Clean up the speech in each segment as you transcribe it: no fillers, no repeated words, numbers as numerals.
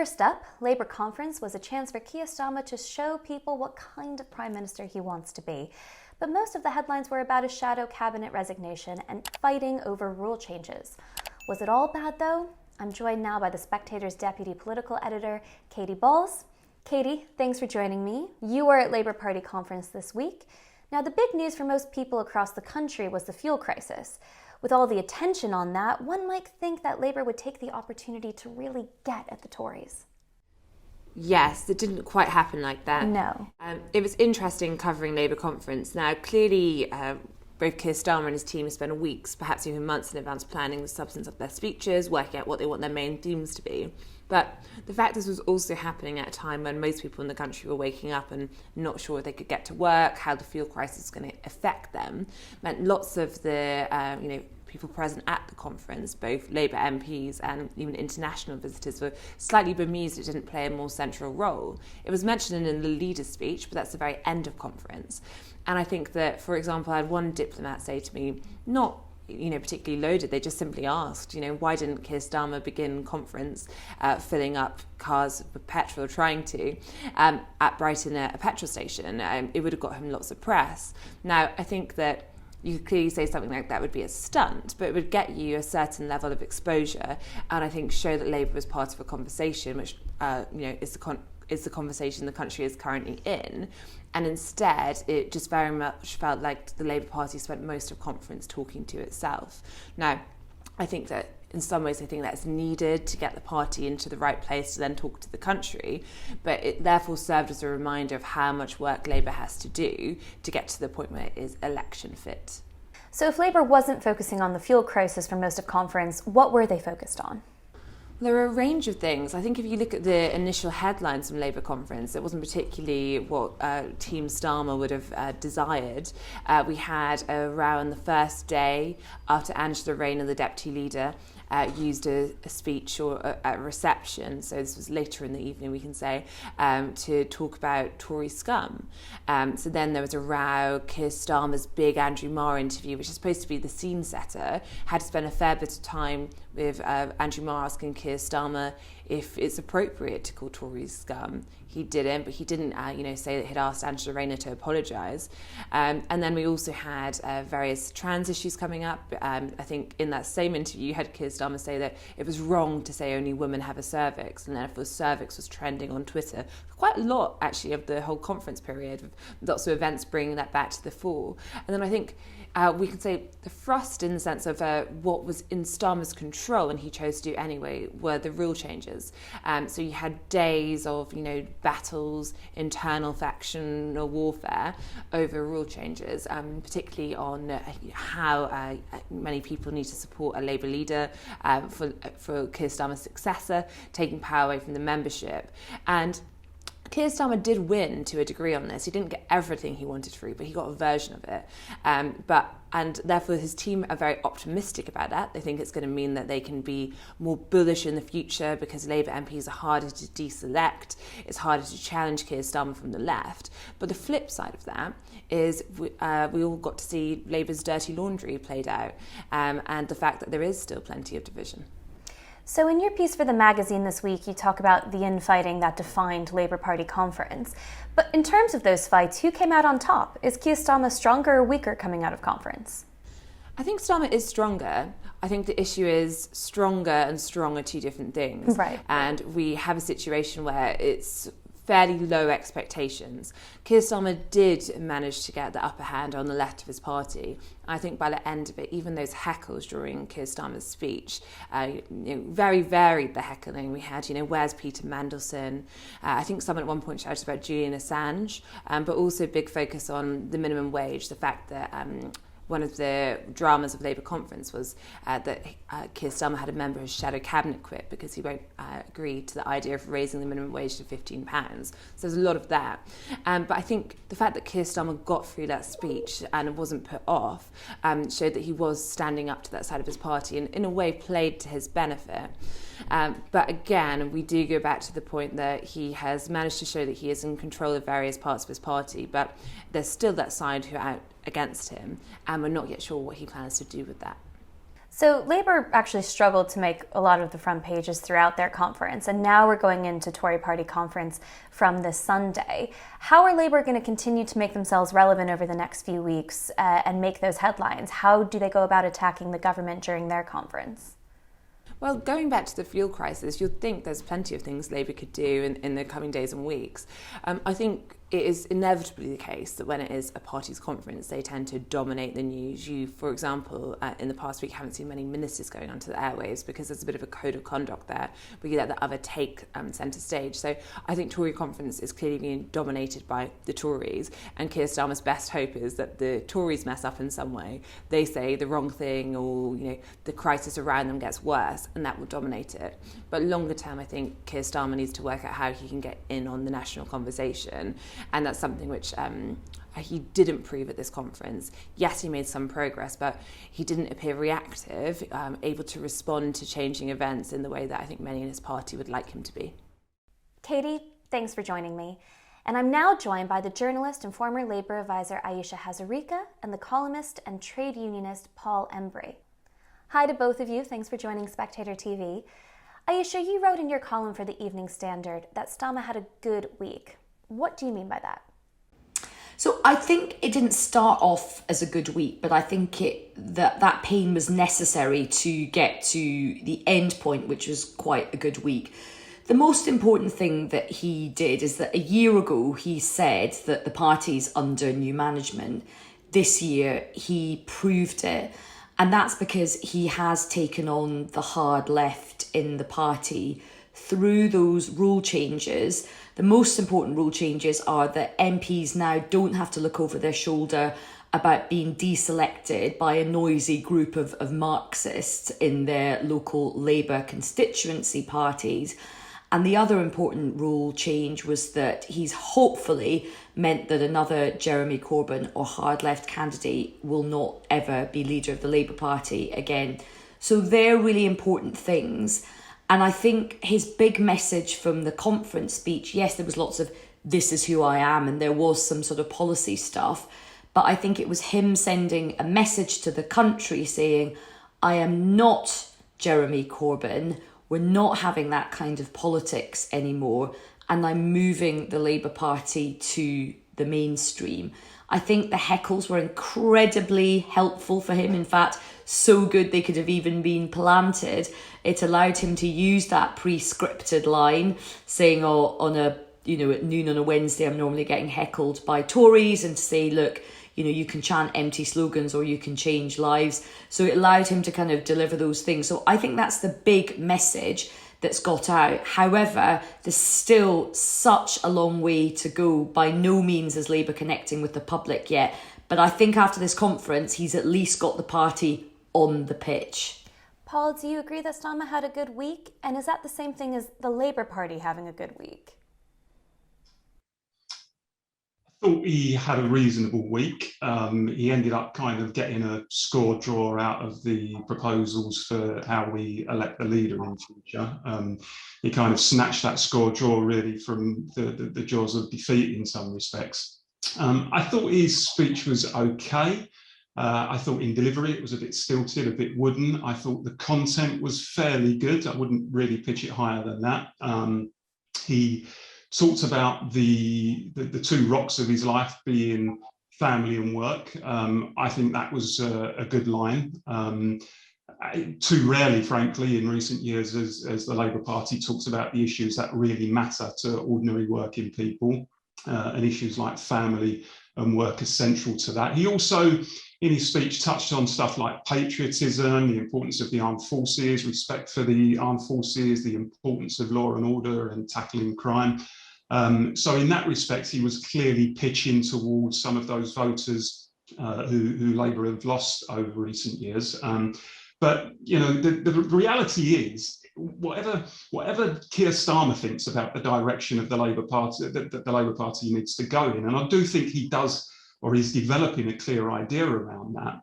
First up, Labour conference was a chance for Keir Starmer to show people what kind of Prime Minister he wants to be. But most of the headlines were about a shadow cabinet resignation and fighting over rule changes. Was it all bad though? I'm joined now by the Spectator's deputy political editor, Katy Balls. Katy, thanks for joining me. You were at Labour Party conference this week. Now, the big news for most people across the country was the fuel crisis. With all the attention on that, one might think that Labour would take the opportunity to really get at the Tories. Yes, it didn't quite happen like that. No. It was interesting covering Labour conference. Now, clearly, both Keir Starmer and his team have spent weeks, perhaps even months in advance, planning the substance of their speeches, working out what they want their main themes to be. But the fact this was also happening at a time when most people in the country were waking up and not sure if they could get to work, how the fuel crisis was going to affect them, meant lots of the people present at the conference, both Labour MPs and even international visitors, were slightly bemused it didn't play a more central role. It was mentioned in the leader's speech, but that's the very end of conference. And I think that, for example, I had one diplomat say to me, not particularly loaded, they just simply asked, why didn't Keir Starmer begin conference filling up cars with petrol, trying to, at Brighton at a petrol station? It would have got him lots of press. Now, I think that you could clearly say something like that would be a stunt, but it would get you a certain level of exposure, and I think show that Labour was part of a conversation, which is the conversation the country is currently in. And instead, it just very much felt like the Labour Party spent most of conference talking to itself. Now, I think that in some ways, I think that's needed to get the party into the right place to then talk to the country, but it therefore served as a reminder of how much work Labour has to do to get to the point where it is election fit. So if Labour wasn't focusing on the fuel crisis for most of conference, what were they focused on? There are a range of things. I think if you look at the initial headlines from Labour conference, it wasn't particularly what Team Starmer would have desired. We had a row on the first day after Angela Rayner, the deputy leader, used a speech or a reception, so this was later in the evening, we can say, to talk about Tory scum. So then there was a row. Keir Starmer's big Andrew Marr interview, which is supposed to be the scene setter, had to spend a fair bit of time with Andrew Marr asking Keir Starmer if it's appropriate to call Tories scum. He didn't, but he didn't, say that he'd asked Angela Rayner to apologise. And then we also had various trans issues coming up. I think in that same interview, you had Keir Starmer say that it was wrong to say only women have a cervix, and therefore cervix was trending on Twitter for quite a lot, actually, of the whole conference period, with lots of events bringing that back to the fore. And then I think we can say the thrust in the sense of what was in Starmer's control, and he chose to do anyway, were the rule changes. So you had days of, battles, internal factional warfare over rule changes, particularly on how many people need to support a Labour leader for Keir Starmer's successor, taking power away from the membership. And Keir Starmer did win to a degree on this. He didn't get everything he wanted through, but he got a version of it. And therefore his team are very optimistic about that. They think it's going to mean that they can be more bullish in the future because Labour MPs are harder to deselect. It's harder to challenge Keir Starmer from the left. But the flip side of that is we all got to see Labour's dirty laundry played out, and the fact that there is still plenty of division. So in your piece for the magazine this week, you talk about the infighting that defined Labour Party conference. But in terms of those fights, who came out on top? Is Keir Starmer stronger or weaker coming out of conference? I think Starmer is stronger. I think the issue is stronger and strong are two different things. Right. And we have a situation where it's fairly low expectations. Keir Starmer did manage to get the upper hand on the left of his party. I think by the end of it, even those heckles during Keir Starmer's speech, very varied the heckling. We had, where's Peter Mandelson? I think someone at one point shouted about Julian Assange, but also big focus on the minimum wage, the fact that one of the dramas of Labour conference was that Keir Starmer had a member of his shadow cabinet quit because he won't agree to the idea of raising the minimum wage to £15. So there's a lot of that. But I think the fact that Keir Starmer got through that speech and wasn't put off showed that he was standing up to that side of his party and in a way played to his benefit. But again, we do go back to the point that he has managed to show that he is in control of various parts of his party, but there's still that side who are out against him, and we're not yet sure what he plans to do with that. So Labour actually struggled to make a lot of the front pages throughout their conference, and now we're going into Tory party conference from this Sunday. How are Labour going to continue to make themselves relevant over the next few weeks and make those headlines? How do they go about attacking the government during their conference? Well, going back to the fuel crisis, you'd think there's plenty of things Labour could do in the coming days and weeks. I think it is inevitably the case that when it is a party's conference, they tend to dominate the news. You, for example, in the past week, haven't seen many ministers going onto the airwaves because there's a bit of a code of conduct there, where you let the other take centre stage. So I think Tory conference is clearly being dominated by the Tories, and Keir Starmer's best hope is that the Tories mess up in some way. They say the wrong thing, or the crisis around them gets worse, and that will dominate it. But longer term, I think Keir Starmer needs to work out how he can get in on the national conversation. And that's something which he didn't prove at this conference. Yes, he made some progress, but he didn't appear reactive, able to respond to changing events in the way that I think many in his party would like him to be. Katy, thanks for joining me. And I'm now joined by the journalist and former Labour advisor Ayesha Hazarika and the columnist and trade unionist Paul Embery. Hi to both of you. Thanks for joining Spectator TV. Ayesha, you wrote in your column for the Evening Standard that Starmer had a good week. What do you mean by that? So I think it didn't start off as a good week, but I think that pain was necessary to get to the end point, which was quite a good week. The most important thing that he did is that a year ago he said that the party's under new management. This year he proved it. And that's because he has taken on the hard left in the party through those rule changes. The most important rule changes are that MPs now don't have to look over their shoulder about being deselected by a noisy group of Marxists in their local Labour constituency parties. And the other important rule change was that he's hopefully meant that another Jeremy Corbyn or hard left candidate will not ever be leader of the Labour Party again. So they're really important things. And I think his big message from the conference speech, yes, there was lots of "this is who I am," and there was some sort of policy stuff, but I think it was him sending a message to the country saying, I am not Jeremy Corbyn, we're not having that kind of politics anymore, and I'm moving the Labour Party to the mainstream. I think the heckles were incredibly helpful for him. In fact, so good they could have even been planted. It allowed him to use that pre-scripted line saying, at noon on a Wednesday, I'm normally getting heckled by Tories, and to say, look, you can chant empty slogans or you can change lives. So it allowed him to kind of deliver those things. So I think that's the big message that's got out. However, there's still such a long way to go. By no means is Labour connecting with the public yet. But I think after this conference, he's at least got the party on the pitch. Paul, do you agree that Starmer had a good week? And is that the same thing as the Labour Party having a good week? I thought he had a reasonable week. He ended up kind of getting a score draw out of the proposals for how we elect the leader in future. He kind of snatched that score draw really from the jaws of defeat in some respects. I thought his speech was okay. I thought in delivery it was a bit stilted, a bit wooden. I thought the content was fairly good. I wouldn't really pitch it higher than that. He talked about the two rocks of his life being family and work. I think that was a good line. Too rarely, frankly, in recent years, as the Labour Party talks about the issues that really matter to ordinary working people, and issues like family and work are central to that. He also, in his speech, touched on stuff like patriotism, the importance of the armed forces, respect for the armed forces, the importance of law and order and tackling crime. So in that respect, he was clearly pitching towards some of those voters who Labour have lost over recent years. But the reality is, whatever Keir Starmer thinks about the direction of the Labour Party, that the Labour Party needs to go in, and I do think he does, or is developing a clear idea around that.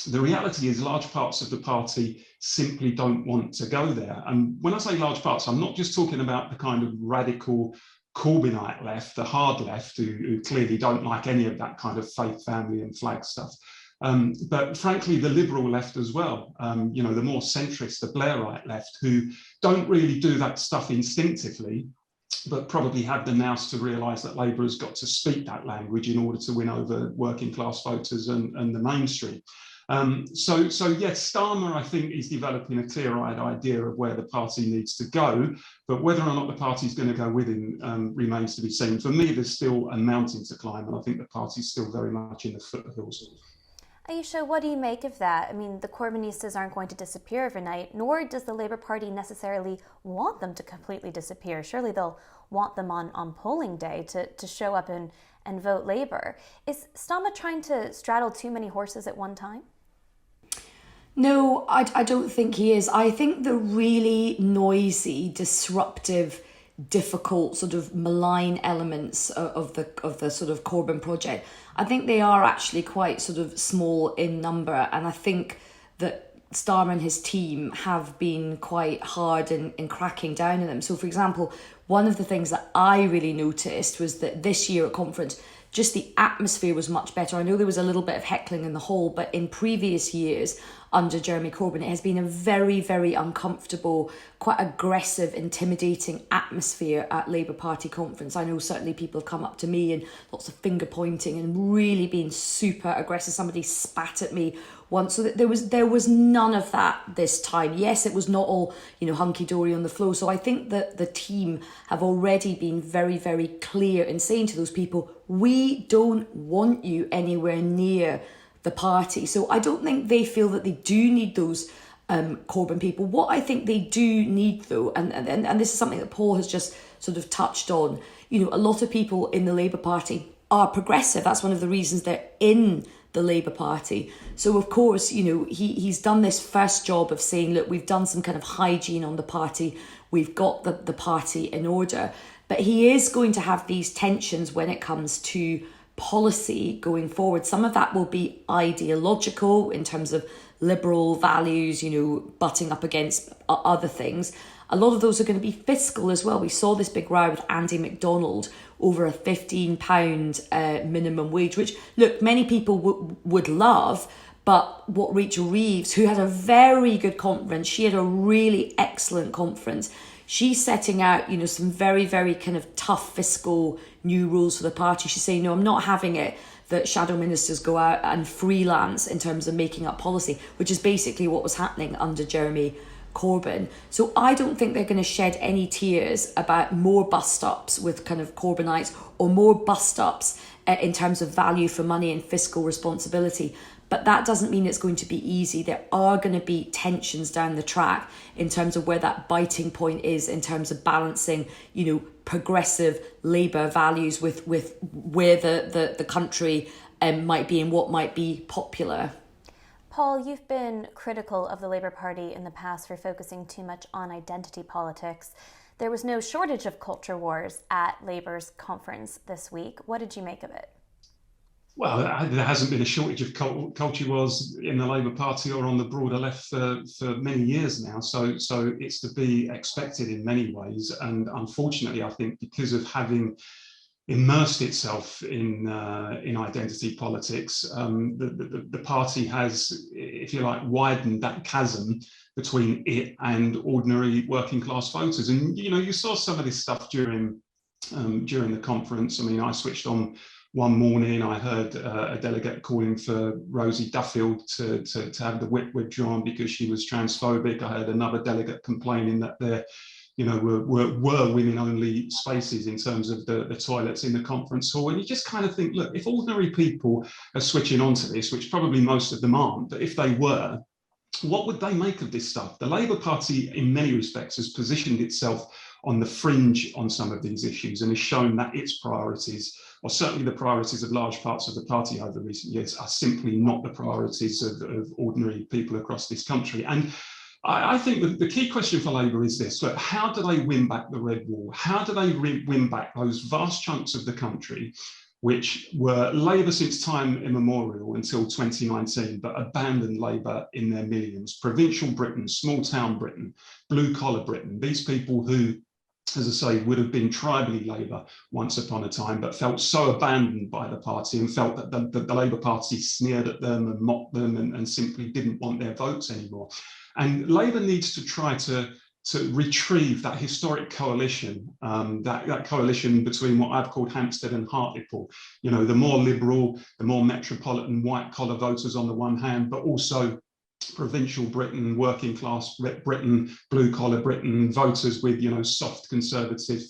The reality is large parts of the party simply don't want to go there. And when I say large parts, I'm not just talking about the kind of radical Corbynite left, the hard left, who clearly don't like any of that kind of faith, family and flag stuff. But frankly, the liberal left as well, you know, the more centrist, the Blairite left, who don't really do that stuff instinctively, but probably have the nous to realise that Labour has got to speak that language in order to win over working class voters and the mainstream. So yes, Starmer, I think, is developing a clear-eyed idea of where the party needs to go, but whether or not the party's going to go with him remains to be seen. For me, there's still a mountain to climb, and I think the party's still very much in the foothills. Ayesha, what do you make of that? I mean, the Corbynistas aren't going to disappear overnight, nor does the Labour Party necessarily want them to completely disappear. Surely they'll want them on polling day to show up and vote Labour. Is Starmer trying to straddle too many horses at one time? No, I don't think he is. I think the really noisy, disruptive, difficult, sort of malign elements of the sort of Corbyn project, I think they are actually quite sort of small in number, and I think that Starmer and his team have been quite hard in cracking down on them. So, for example, one of the things that I really noticed was that this year at conference, just the atmosphere was much better. I know there was a little bit of heckling in the hall, but in previous years under Jeremy Corbyn, it has been a very, very uncomfortable, quite aggressive, intimidating atmosphere at Labour Party conference. I know certainly people have come up to me and lots of finger pointing and really been super aggressive. Somebody spat at me once, so that there was none of that this time. Yes, it was not all, you know, hunky-dory on the floor. So I think that the team have already been very, very clear in saying to those people, we don't want you anywhere near the party. So I don't think they feel that they do need those Corbyn people. What I think they do need, though, and this is something that Paul has just sort of touched on, you know, a lot of people in the Labour Party are progressive. That's one of the reasons they're in the Labour Party. So, of course, you know, he's done this first job of saying, look, we've done some kind of hygiene on the party. We've got the party in order. But he is going to have these tensions when it comes to policy going forward. Some of that will be ideological in terms of liberal values, you know, butting up against other things. A lot of those are going to be fiscal as well. We saw this big row with Andy MacDonald over a £15 minimum wage, which, look, many people would love. But what Rachel Reeves, who had a very good conference, she had a really excellent conference. She's setting out, you know, some very, very kind of tough fiscal new rules for the party. She's saying, no, I'm not having it that shadow ministers go out and freelance in terms of making up policy, which is basically what was happening under Jeremy Corbyn. So I don't think they're going to shed any tears about more bust-ups with kind of Corbynites or more bust-ups in terms of value for money and fiscal responsibility. But that doesn't mean it's going to be easy. There are going to be tensions down the track in terms of where that biting point is in terms of balancing, you know, progressive Labour values with where the country might be and what might be popular. Paul, you've been critical of the Labour Party in the past for focusing too much on identity politics. There was no shortage of culture wars at Labour's conference this week. What did you make of it? Well, there hasn't been a shortage of culture wars in the Labour Party or on the broader left for many years now. So it's to be expected in many ways. And unfortunately, I think because of having immersed itself in identity politics, the party has, if you like, widened that chasm between it and ordinary working class voters. And, you know, you saw some of this stuff during the conference. I mean, I switched on one morning, I heard a delegate calling for Rosie Duffield to have the whip withdrawn because she was transphobic. I heard another delegate complaining that there, you know, were women-only spaces in terms of the toilets in the conference hall. And you just kind of think, look, if ordinary people are switching onto this, which probably most of them aren't, but if they were, what would they make of this stuff? The Labour Party, in many respects, has positioned itself on the fringe on some of these issues and has shown that its priorities, or certainly the priorities of large parts of the party over recent years, are simply not the priorities of ordinary people across this country. And I think the key question for Labour is this: look, how do they win back the red wall? How do they win back those vast chunks of the country which were Labour since time immemorial until 2019, but abandoned Labour in their millions? Provincial Britain, small town Britain, blue collar Britain, these people who as I say, would have been tribally Labour once upon a time, but felt so abandoned by the party and felt that the Labour Party sneered at them and mocked them and simply didn't want their votes anymore. And Labour needs to try to retrieve that historic coalition, that coalition between what I've called Hampstead and Hartlepool. You know, the more liberal, the more metropolitan white-collar voters on the one hand, but also provincial Britain, working class Britain, blue collar Britain, voters with, you know, soft conservative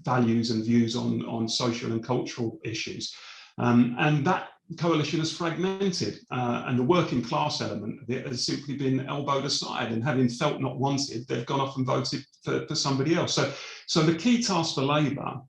values and views on social and cultural issues. And that coalition is fragmented, and the working class element of it has simply been elbowed aside, and having felt not wanted, they've gone off and voted for somebody else. So the key task for Labour,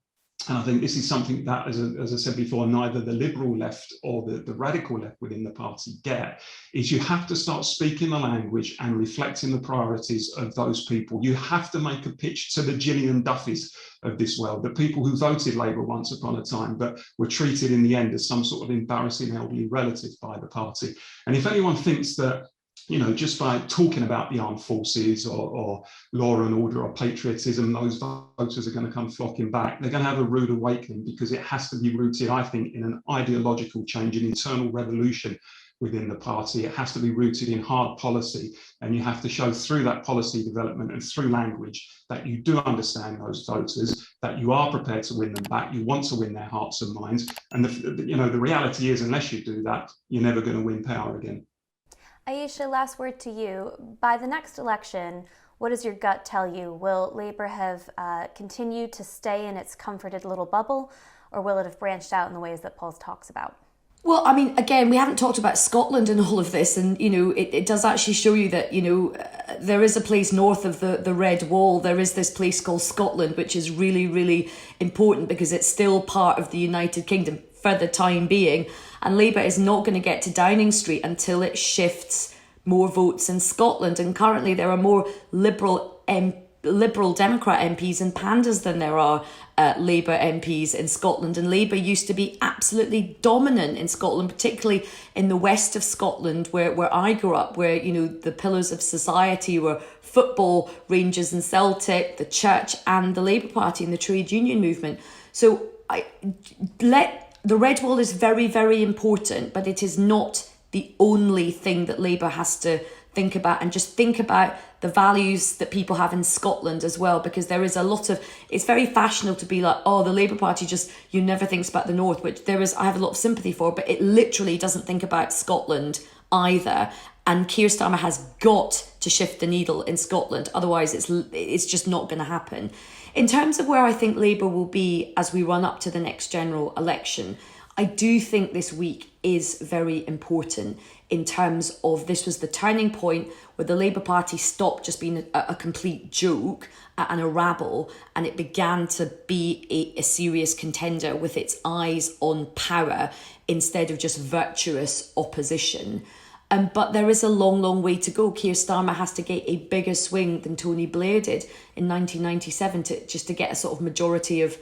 and I think this is something that, as I said before, neither the liberal left or the radical left within the party get, is you have to start speaking the language and reflecting the priorities of those people. You have to make a pitch to the Gillian Duffys of this world, the people who voted Labour once upon a time, but were treated in the end as some sort of embarrassing elderly relative by the party. And if anyone thinks that, you know, just by talking about the armed forces or law and order or patriotism, those voters are going to come flocking back, they're going to have a rude awakening, because it has to be rooted, I think, in an ideological change, an internal revolution within the party. It has to be rooted in hard policy, and you have to show through that policy development and through language that you do understand those voters, that you are prepared to win them back, you want to win their hearts and minds. And the reality is, unless you do that, you're never going to win power again. Ayesha, last word to you. By the next election, what does your gut tell you? Will Labour have continued to stay in its comforted little bubble, or will it have branched out in the ways that Paul talks about? Well, I mean, again, we haven't talked about Scotland in all of this, and, you know, it does actually show you that, you know, there is a place north of the Red Wall. There is this place called Scotland, which is really, really important because it's still part of the United Kingdom for the time being. And Labour is not going to get to Downing Street until it shifts more votes in Scotland. And currently there are more Liberal Democrat MPs in Pandas than there are Labour MPs in Scotland. And Labour used to be absolutely dominant in Scotland, particularly in the west of Scotland, where I grew up, where, you know, the pillars of society were football, Rangers and Celtic, the church and the Labour Party and the trade union movement. So the Red Wall is very, very important, but it is not the only thing that Labour has to think about, and just think about the values that people have in Scotland as well, because there is a lot of, it's very fashionable to be like, oh, the Labour Party just, you never thinks about the North, which I have a lot of sympathy for, but it literally doesn't think about Scotland either. And Keir Starmer has got to shift the needle in Scotland, otherwise it's just not going to happen. In terms of where I think Labour will be as we run up to the next general election, I do think this week is very important in terms of, this was the turning point where the Labour Party stopped just being a complete joke and a rabble, and it began to be a serious contender with its eyes on power instead of just virtuous opposition. But there is a long, long way to go. Keir Starmer has to get a bigger swing than Tony Blair did in 1997 to get a sort of majority of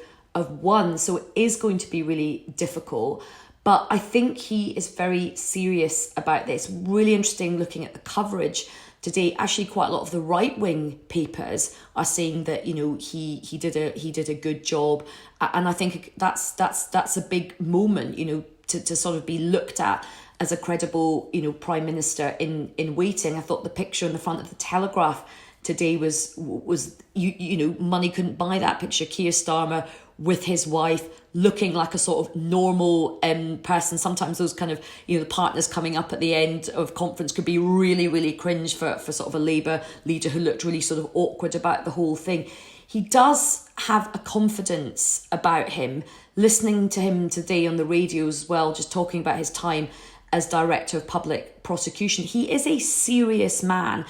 one. So it is going to be really difficult. But I think he is very serious about this. Really interesting looking at the coverage today. Actually, quite a lot of the right-wing papers are saying that, you know, he did a good job, and I think that's a big moment, you know, to sort of be looked at as a credible, you know, Prime Minister in waiting. I thought the picture on the front of the Telegraph today was you know, money couldn't buy that picture. Keir Starmer with his wife looking like a sort of normal person. Sometimes those kind of, you know, the partners coming up at the end of conference could be really, really cringe for sort of a Labour leader who looked really sort of awkward about the whole thing. He does have a confidence about him. Listening to him today on the radio as well, just talking about his time as Director of Public Prosecution. He is a serious man,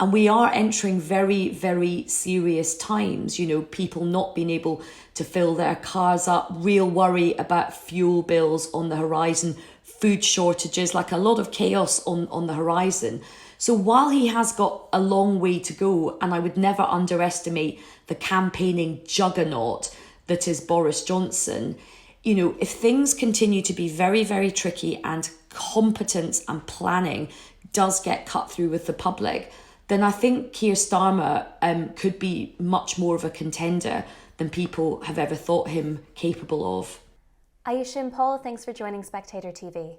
and we are entering very, very serious times. You know, people not being able to fill their cars up, real worry about fuel bills on the horizon, food shortages, like a lot of chaos on the horizon. So while he has got a long way to go, and I would never underestimate the campaigning juggernaut that is Boris Johnson, you know, if things continue to be very, very tricky and competence and planning does get cut through with the public, then I think Keir Starmer could be much more of a contender than people have ever thought him capable of. Ayesha and Paul, thanks for joining Spectator TV.